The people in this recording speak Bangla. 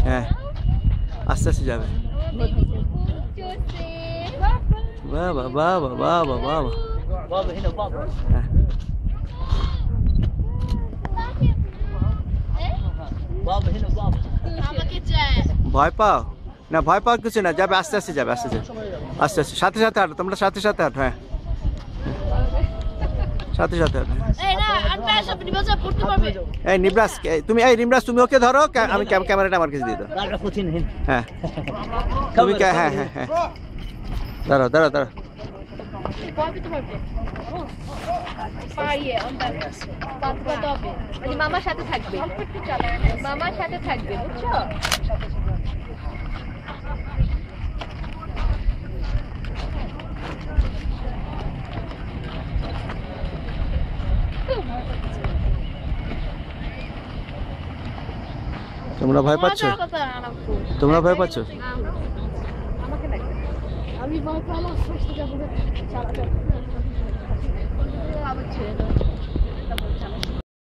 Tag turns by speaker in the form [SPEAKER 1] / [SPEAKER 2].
[SPEAKER 1] হ্যাঁ আস্তে আস্তে যাবে। বাবা বাবা বাবা বাবা হ্যাঁ ভয় পাও না, ভয় পাওয়ার কিছু না, যাবে আস্তে আস্তে যাবে, আস্তে আস্তে আস্তে আস্তে, সাথে সাথে হাঁটো তোমরা, সাথে সাথে হাঁটো, হ্যাঁ সাথে সাথে হাঁটো। এই নিবরাস, তুমি এই নিবরাস তুমি ওকে ধরো, আমি ক্যামেরাটা আমার কাছে দিয়ে দাও। হ্যাঁ তুমি হ্যাঁ হ্যাঁ হ্যাঁ দাঁড়াও দাঁড়াও দাঁড়াও।
[SPEAKER 2] মামার সাথে থাকবে, মামার সাথে থাকবে, বুঝছো?
[SPEAKER 1] তোমরা ভয় পাচ্ছ? তোমরা ভয় পাচ্ছ?
[SPEAKER 2] আমি ভয় পাইলাম।